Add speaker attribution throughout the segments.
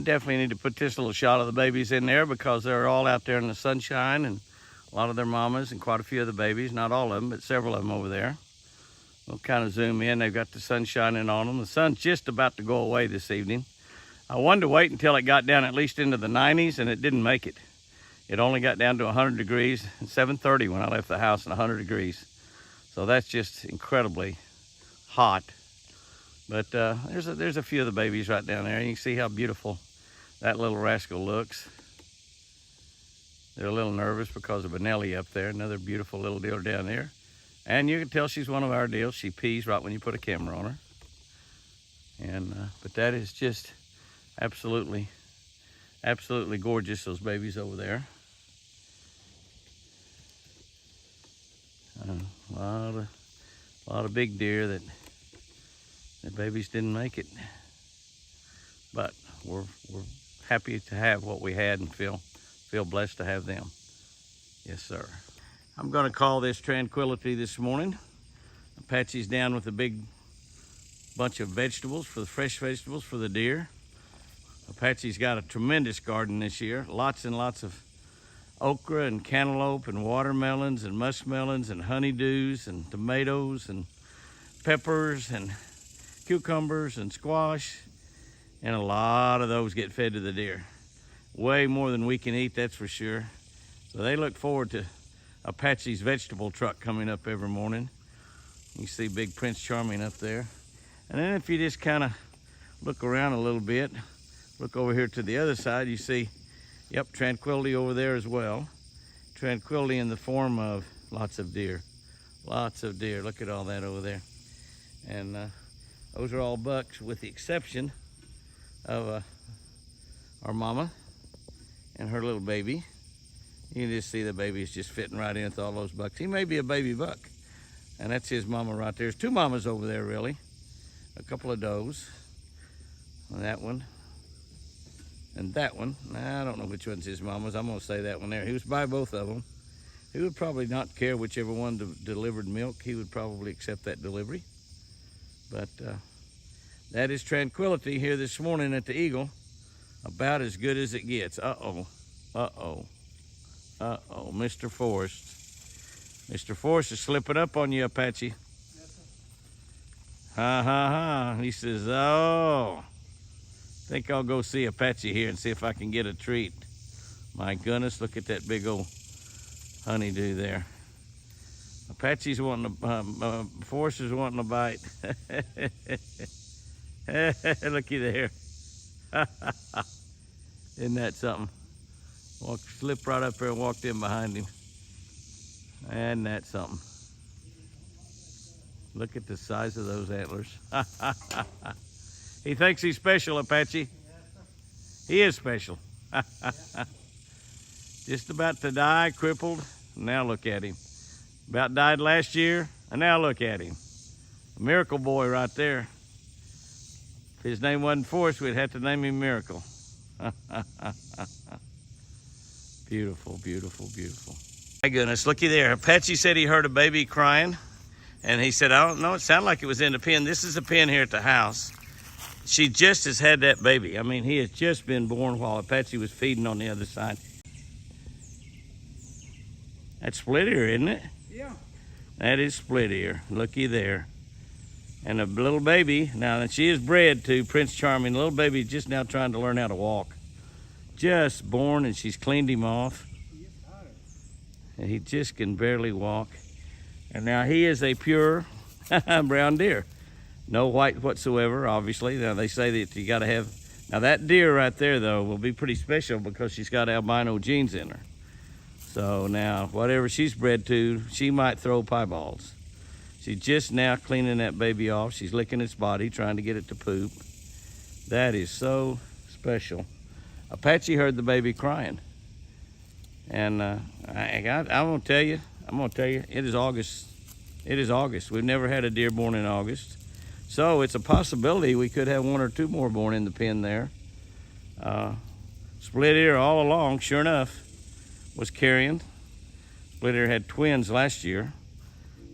Speaker 1: definitely need to put this little shot of the babies in there because they're all out there in the sunshine, and a lot of their mamas and quite a few of the babies, not all of them, but several of them over there. We'll kind of zoom in. They've got the sun shining on them. The sun's just about to go away this evening. I wanted to wait until it got down at least into the 90s, and it didn't make it. It only got down to 100 degrees at 7:30 when I left the house, and 100 degrees. So that's just incredibly hot. But there's a few of the babies right down there. You can see how beautiful that little rascal looks. They're a little nervous because of Benelli up there, another beautiful little deer down there. And you can tell she's one of our deals. She pees right when you put a camera on her. And but that is just absolutely gorgeous, those babies over there. A lot of big deer that the babies didn't make it. But we're happy to have what we had and feel blessed to have them. Yes, sir. I'm gonna call this Tranquility this morning. Apache's down with a big bunch of vegetables, for the fresh vegetables for the deer. Apache's got a tremendous garden this year. Lots and lots of okra and cantaloupe and watermelons and muskmelons and honeydews and tomatoes and peppers and cucumbers and squash. And a lot of those get fed to the deer. Way more than we can eat, that's for sure. So they look forward to Apache's vegetable truck coming up every morning. You see big Prince Charming up there. And then if you just kind of look around a little bit, look over here to the other side, you see, yep, Tranquility over there as well. Tranquility in the form of lots of deer. Lots of deer. Look at all that over there. And those are all bucks with the exception of our mama and her little baby. You can just see the baby is just fitting right in with all those bucks. He may be a baby buck. And that's his mama right there. There's two mamas over there, really. A couple of does. And that one. And that one. Nah, I don't know which one's his mama's. I'm going to say that one there. He was by both of them. He would probably not care whichever one delivered milk. He would probably accept that delivery. But that is Tranquility here this morning at the Eagle. About as good as it gets. Uh-oh. Uh-oh. Uh-oh. Mr. Forrest. Mr. Forrest is slipping up on you, Apache.
Speaker 2: Yes, sir.
Speaker 1: Ha, ha, ha. He says, oh, think I'll go see Apache here and see if I can get a treat. My goodness, look at that big old honeydew there. Apache's wanting to, Forrest is wanting a bite. Looky there. Isn't that something? Slipped right up there and walked in behind him. And that's something. Look at the size of those antlers. He thinks he's special, Apache. He is special. Just about to die, crippled. Now look at him. About died last year, and now look at him. A miracle boy right there. If his name wasn't Forrest, we'd have to name him Miracle. Beautiful, beautiful, beautiful. My goodness, looky there. Apache said he heard a baby crying, and he said, I don't know, it sounded like it was in the pen. This is a pen here at the house. She just has had that baby. I mean, he has just been born while Apache was feeding on the other side. That's split ear, isn't it?
Speaker 2: Yeah.
Speaker 1: That is split ear. Looky there. And a little baby, now she is bred to Prince Charming. The little baby is just now trying to learn how to walk. Just born, and she's cleaned him off. And he just can barely walk. And now he is a pure brown deer. No white whatsoever, obviously. Now they say that you gotta have, now that deer right there though will be pretty special because she's got albino genes in her. So now whatever she's bred to, she might throw pieballs. She's just now cleaning that baby off. She's licking its body, trying to get it to poop. That is so special. Apache heard the baby crying. And I'm gonna tell you, it is August. It is August. We've never had a deer born in August. So it's a possibility we could have one or two more born in the pen there. Split ear all along, sure enough, was carrying. Split ear had twins last year.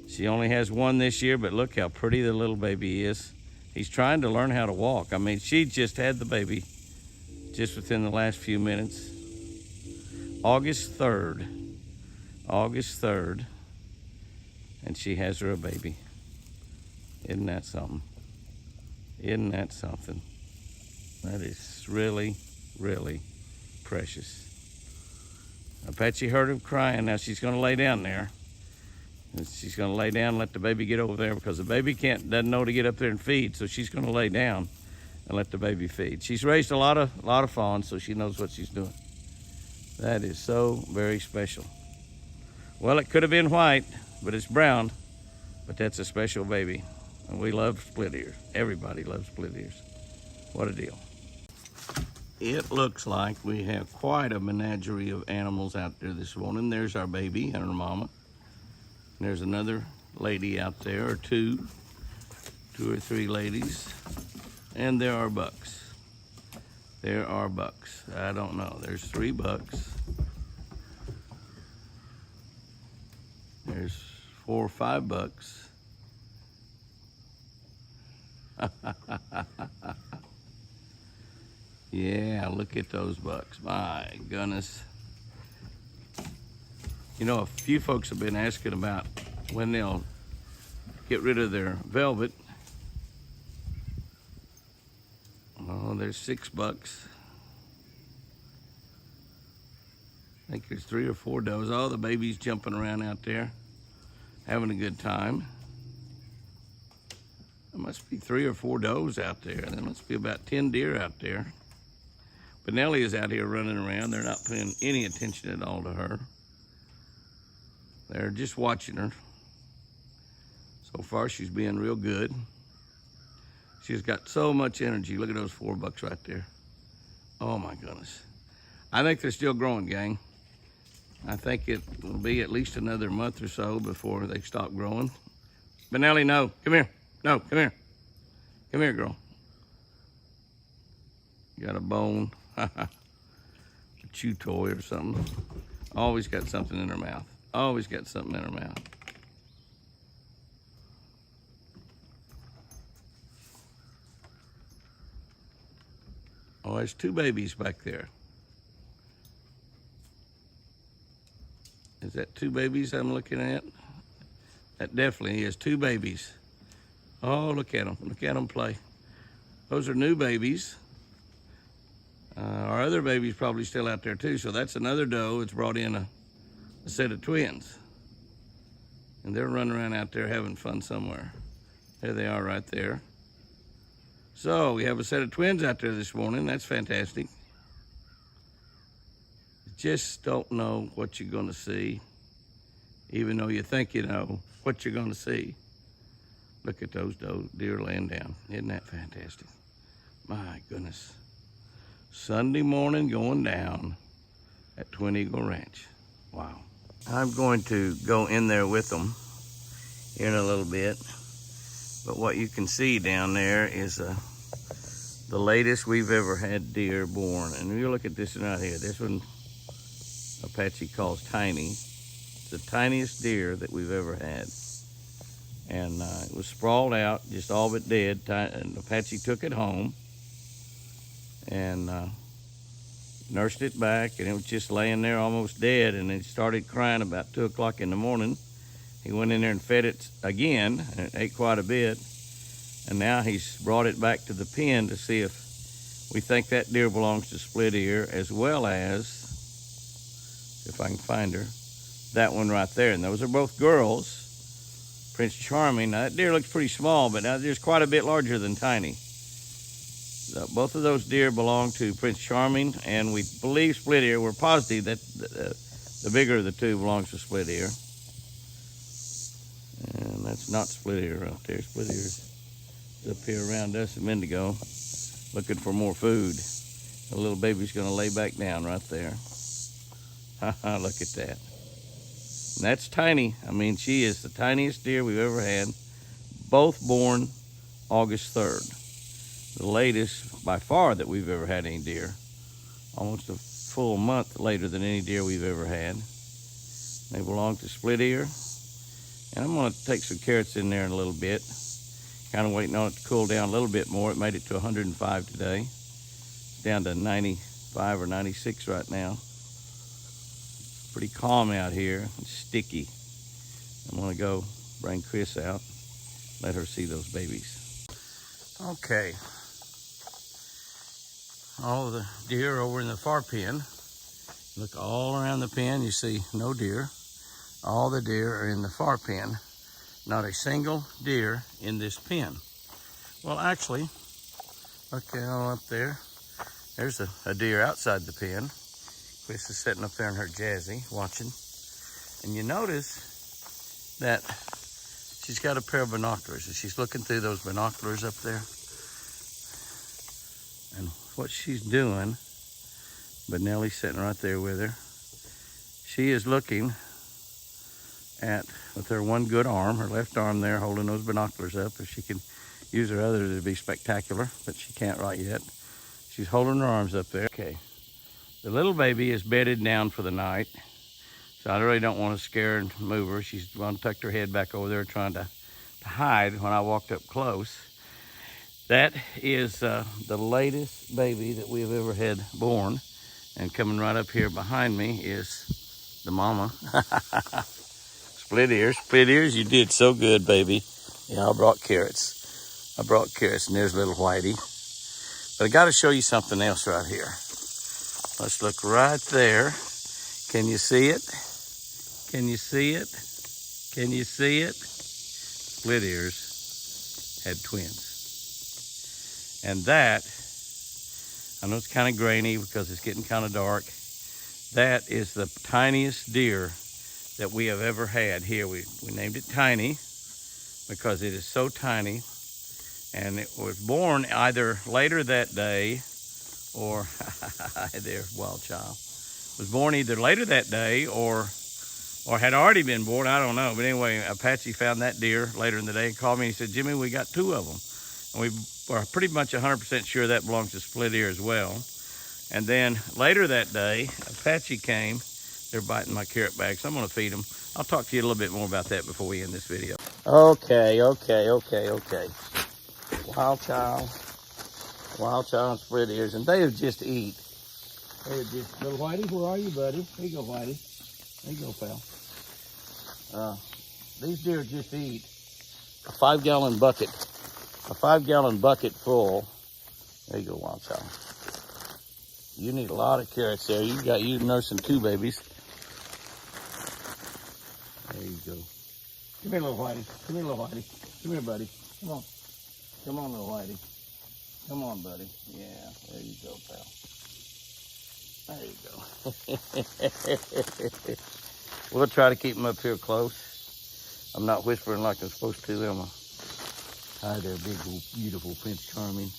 Speaker 1: She only has one this year, but look how pretty the little baby is. He's trying to learn how to walk. I mean, she just had the baby just within the last few minutes. August 3rd. August 3rd. And she has her a baby. Isn't that something? Isn't that something? That is really, really precious. Apache heard him crying. Now she's going to lay down there. And she's going to lay down and let the baby get over there because the baby doesn't know to get up there and feed. So she's going to lay down and let the baby feed. She's raised a lot of fawns, so she knows what she's doing. That is so very special. Well, it could have been white, but it's brown. But that's a special baby. And we love split ears. Everybody loves split ears. What a deal. It looks like we have quite a menagerie of animals out there this morning. There's our baby and her mama. There's another lady out there, or two or three ladies. And there are bucks. There are bucks. I don't know. There's 3 bucks. There's 4 or 5 bucks. Yeah, look at those bucks. My goodness. You know, a few folks have been asking about when they'll get rid of their velvet. Oh, there's 6 bucks. I think there's 3 or 4 does. All the babies jumping around out there, having a good time. There must be 3 or 4 does out there. There must be about 10 deer out there. But Nellie is out here running around. They're not paying any attention at all to her. They're just watching her. So far, she's being real good. She's got so much energy. Look at those 4 bucks right there. Oh my goodness. I think they're still growing, gang. I think it will be at least another month or so before they stop growing. But Nellie, no, come here. No, come here. Come here, girl. You got a bone, a chew toy or something. Always got something in her mouth. Always got something in her mouth. Oh, there's 2 babies back there. Is that 2 babies I'm looking at? That definitely is 2 babies. Oh, look at them. Look at them play. Those are new babies. Our other baby's probably still out there too, so that's another doe. It's brought in a set of twins. And they're running around out there having fun somewhere. There they are right there. So we have a set of twins out there this morning. That's fantastic. Just don't know what you're gonna see, even though you think you know what you're gonna see. Look at those deer laying down. Isn't that fantastic? My goodness. Sunday morning going down at Twin Eagle Ranch. Wow. I'm going to go in there with them here in a little bit. But what you can see down there is the latest we've ever had deer born. And you look at this one right here. This one Apache calls tiny. It's the tiniest deer that we've ever had. And it was sprawled out, just all but dead. And Apache took it home and nursed it back, and it was just laying there almost dead, and it started crying about 2 o'clock in the morning. He went in there and fed it again, and it ate quite a bit. And now he's brought it back to the pen to see if we think that deer belongs to split ear, as well as, if I can find her, that one right there. And those are both girls. Prince Charming. Now that deer looks pretty small, but now there's quite a bit larger than Tiny. So both of those deer belong to Prince Charming, and we believe split ear. We're positive that the bigger of the 2 belongs to split ear. And that's not split ear right there. Split ear is up here around us in Indigo, looking for more food. The little baby's gonna lay back down right there. Look at that. And that's Tiny. I mean, she is the tiniest deer we've ever had. Both born August 3rd. The latest, by far, that we've ever had any deer. Almost a full month later than any deer we've ever had. They belong to split ear. And I'm gonna take some carrots in there in a little bit. Kind of waiting on it to cool down a little bit more. It made it to 105 today. down to 95 or 96 right now. Pretty calm out here. It's sticky. I'm gonna go bring Chris out, let her see those babies. Okay. All of the deer over in the far pen. Look all around the pen, you see no deer. All the deer are in the far pen. Not a single deer in this pen. Well, actually, okay, all up there, there's a deer outside the pen. Chris is sitting up there in her Jazzy, watching. And you notice that she's got a pair of binoculars, and she's looking through those binoculars up there. And what she's doing, but Nellie's sitting right there with her. She is looking at, with her one good arm, her left arm there, holding those binoculars up. If she can use her other, it'd be spectacular, but she can't right yet. She's holding her arms up there. Okay, the little baby is bedded down for the night, so I really don't want to scare and move her. She's going to tuck her head back over there trying to hide when I walked up close. That is the latest baby that we have ever had born. And coming right up here behind me is the mama. Split ears, you did so good, baby. Yeah, I brought carrots. And there's little Whitey. But I got to show you something else right here. Let's look right there. Can you see it? Can you see it? Can you see it? Split ears had twins. And that, I know it's kind of grainy because it's getting kind of dark. That is the tiniest deer that we have ever had here. We named it Tiny because it is so tiny. And it was born either later that day or, there, wild child. Was born either later that day or had already been born, I don't know. But anyway, Apache found that deer later in the day and called me and he said, Jimmy, we got 2 of them. And we are pretty much 100% sure that belongs to Split Ear as well. And then later that day, Apache came. They're biting my carrot bag, so I'm gonna feed them. I'll talk to you a little bit more about that before we end this video. Okay. Wild child and Split Ears, and they have just eat. They have just, little Whitey, where are you, buddy? There you go, Whitey. There you go, pal. These deer just eat a 5-gallon bucket. A 5-gallon bucket full. There you go, wild child. You need a lot of carrots there. You nursing 2 babies. There you go. Come here, little Whitey. Come here, little Whitey. Come here, buddy. Come on. Come on, little Whitey. Come on, buddy. Yeah, there you go, pal. There you go. We'll try to keep them up here close. I'm not whispering like I'm supposed to, am I? Hi there, big, beautiful Prince Charming.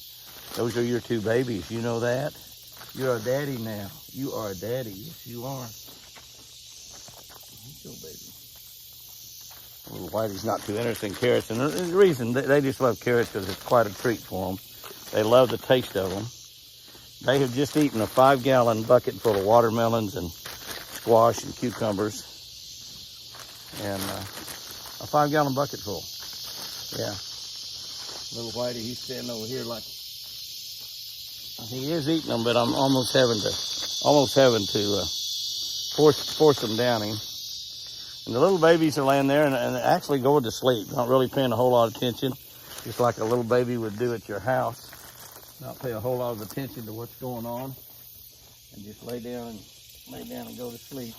Speaker 1: Those are your 2 babies. You know that? You're a daddy now. You are a daddy. Yes, you are. Go, baby. Little Whitey's not too interested in carrots. And the reason, they just love carrots because it's quite a treat for them. They love the taste of them. They have just eaten a 5-gallon bucket full of watermelons and squash and cucumbers. And a 5-gallon bucket full. Yeah. Little Whitey, he's standing over here like, he is eating them, but I'm almost having to force them down him. And the little babies are laying there and actually going to sleep, not really paying a whole lot of attention, just like a little baby would do at your house. Not pay a whole lot of attention to what's going on, and just lay down and go to sleep.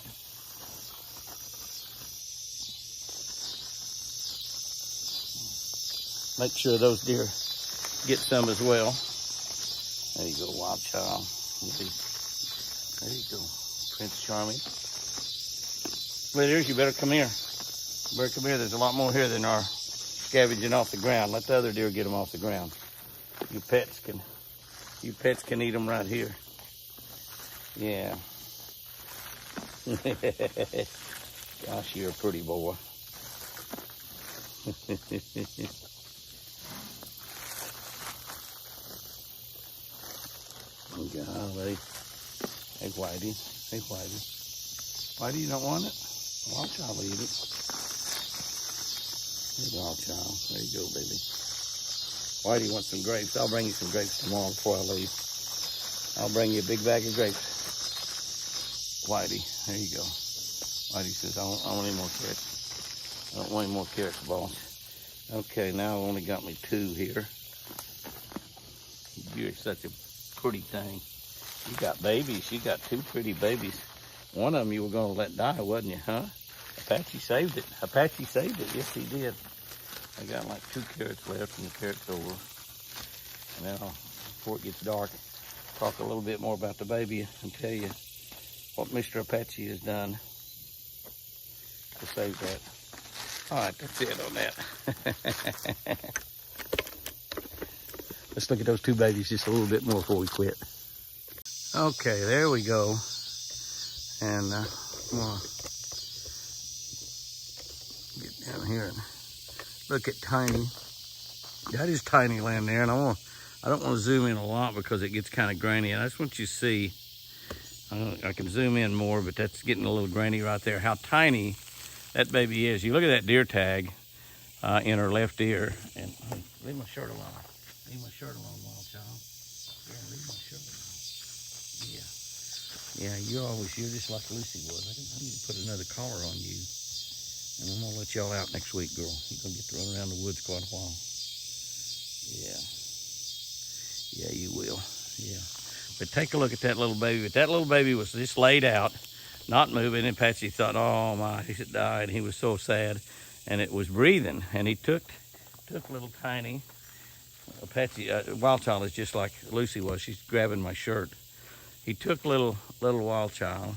Speaker 1: Make sure those deer get some as well. There you go, wild child. There you go, Prince Charming. Split Ears, you better come here. You better come here. There's a lot more here than are scavenging off the ground. Let the other deer get them off the ground. You pets can eat them right here. Yeah. Gosh, you're a pretty boy. Golly. Hey, Whitey. Hey, Whitey. Whitey, you don't want it? Wild child will eat it. Hey, wild child. There you go, baby. Whitey wants some grapes. I'll bring you some grapes tomorrow before I leave. I'll bring you a big bag of grapes. Whitey, there you go. Whitey says, I don't want any more carrots. I don't want any more carrots, boss. Okay, now I've only got me 2 here. You're such a pretty thing. You got babies. You got 2 pretty babies. One of them you were going to let die, wasn't you, huh? Apache saved it. Apache saved it. Yes, he did. I got like 2 carrots left and the carrot's over. And now, before it gets dark, talk a little bit more about the baby and tell you what Mr. Apache has done to save that. All right, that's it on that. Let's look at those 2 babies just a little bit more before we quit. Okay, there we go. And I'm gonna get down here and look at Tiny. That is Tiny laying there, and I don't want to zoom in a lot because it gets kind of grainy. And I just want you to see, I can zoom in more, but that's getting a little grainy right there, how tiny that baby is. You look at that deer tag in her left ear, and leave my shirt alone. Leave my shirt alone, wild child. Yeah, leave my shirt alone. Yeah. Yeah, you're just like Lucy was. I need to put another collar on you. And I'm gonna let y'all out next week, girl. You're gonna get to run around the woods quite a while. Yeah. Yeah, you will. Yeah. But take a look at that little baby. But that little baby was just laid out, not moving, and Patsy thought, oh my, he should die, and he was so sad. And it was breathing, and he took little Tiny. Patsy, Wild Child is just like Lucy was. She's grabbing my shirt. He took little Wild Child.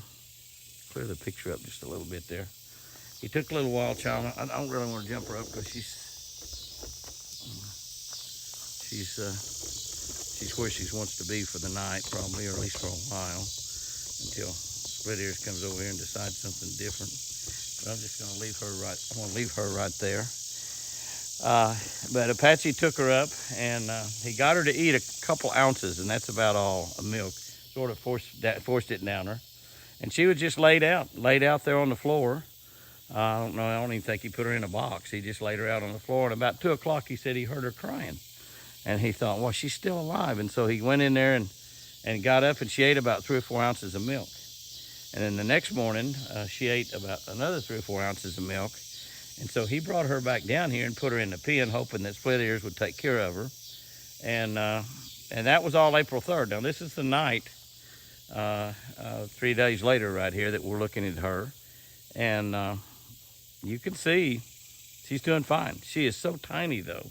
Speaker 1: Clear the picture up just a little bit there. He took little Wild Child. I don't really want to jump her up because she's where she wants to be for the night, probably, or at least for a while, until Split Ears comes over here and decides something different. But I'm just going to leave her right. I want to leave her right there. But Apache took her up, and he got her to eat a couple ounces, and that's about all of milk. Sort of forced it down her, and she was just laid out there on the floor. I don't know. I don't even think he put her in a box. He just laid her out on the floor. And about 2 o'clock, he said he heard her crying, and he thought, well, she's still alive. And so he went in there and got up, and she ate about 3 or 4 ounces of milk. And then the next morning, she ate about another 3 or 4 ounces of milk. And so he brought her back down here and put her in the pen, hoping that Split Ears would take care of her. And that was all April 3rd. Now, this is the night, 3 days later right here, that we're looking at her. And you can see she's doing fine. She is so tiny, though.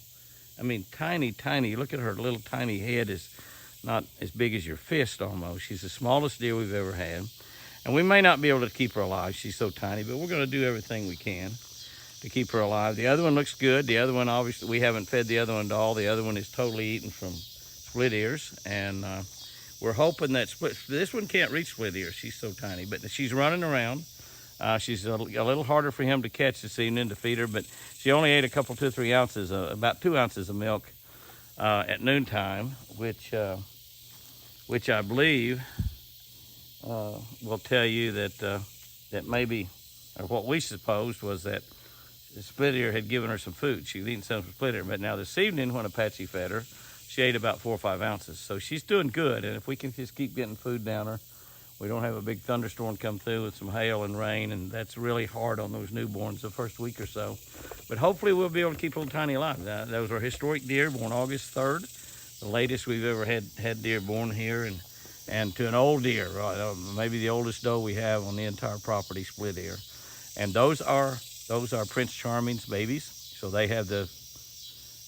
Speaker 1: I mean, tiny, tiny. Look at her little tiny head is not as big as your fist almost. She's the smallest deer we've ever had. And we may not be able to keep her alive. She's so tiny, but we're going to do everything we can to keep her alive. The other one looks good. The other one, obviously, we haven't fed the other one at all. The other one is totally eaten from Split Ears. And we're hoping that this one can't reach Split Ears. She's so tiny, but she's running around. She's a little harder for him to catch this evening to feed her, but she only ate a couple, 2 or 3 ounces, about 2 ounces of milk at noontime, which I believe will tell you that maybe, or what we supposed was that the Split Ear had given her some food. She was eating some Split Ear, but now this evening when Apache fed her, she ate about 4 or 5 ounces. So she's doing good, and if we can just keep getting food down her, we don't have a big thunderstorm come through with some hail and rain, and that's really hard on those newborns the first week or so. But hopefully we'll be able to keep little Tiny alive. Those are historic deer born August 3rd, the latest we've ever had deer born here, and to an old deer, right? Maybe the oldest doe we have on the entire property, Split Ear. And those are Prince Charming's babies, so they have the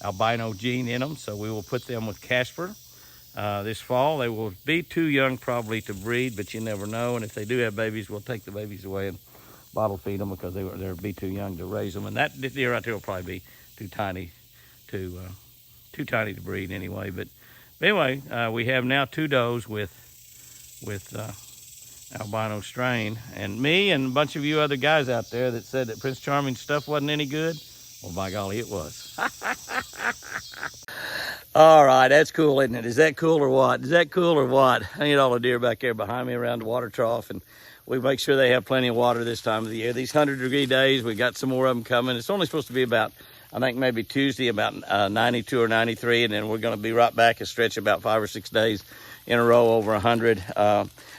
Speaker 1: albino gene in them, so we will put them with Casper. This fall. They will be too young probably to breed, but you never know. And if they do have babies, we'll take the babies away and bottle feed them because they'll be too young to raise them. And that deer right there will probably be too tiny to breed anyway. But anyway, we have now 2 does with albino strain. And me and a bunch of you other guys out there that said that Prince Charming's stuff wasn't any good, well, by golly, it was. All right, that's cool, isn't it? Is that cool or what? Is that cool or what? I need all the deer back there behind me around the water trough, and we make sure they have plenty of water this time of the year. These 100-degree days, we got some more of them coming. It's only supposed to be about I think maybe Tuesday about 92 or 93, and then we're going to be right back a stretch about 5 or 6 days in a row over 100.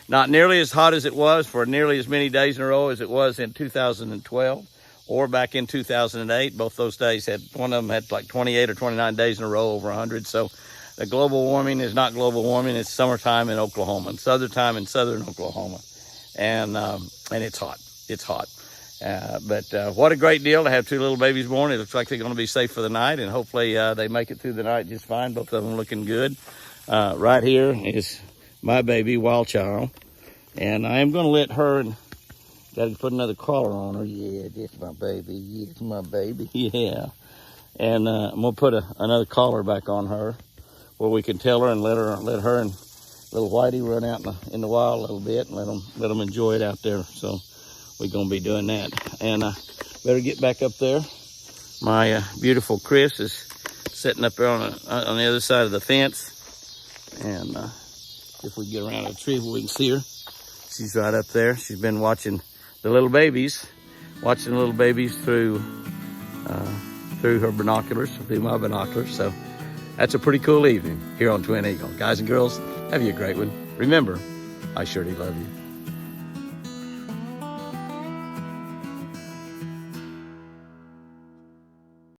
Speaker 1: Not nearly as hot as it was for nearly as many days in a row as it was in 2012 or back in 2008. Both those days one of them had like 28 or 29 days in a row over 100. So the global warming is not global warming. It's summertime in Oklahoma, and southern time in southern Oklahoma. And it's hot. It's hot. But what a great deal to have 2 little babies born. It looks like they're going to be safe for the night, and hopefully they make it through the night just fine. Both of them looking good. Right here is my baby, Wild Child. And I am going to let her, and got to put another collar on her. Yeah, that's my baby. Yes, my baby. Yeah. And I'm going to put another collar back on her where we can tell her and let her and little Whitey run out in the wild a little bit and let them enjoy it out there. So we're going to be doing that. And better get back up there. My beautiful Chris is sitting up there on the other side of the fence. And if we get around a tree where we can see her, she's right up there. She's been watching the little babies, through her binoculars, through my binoculars. So that's a pretty cool evening here on Twin Eagle. Guys and girls, have you a great one. Remember, I surely love you.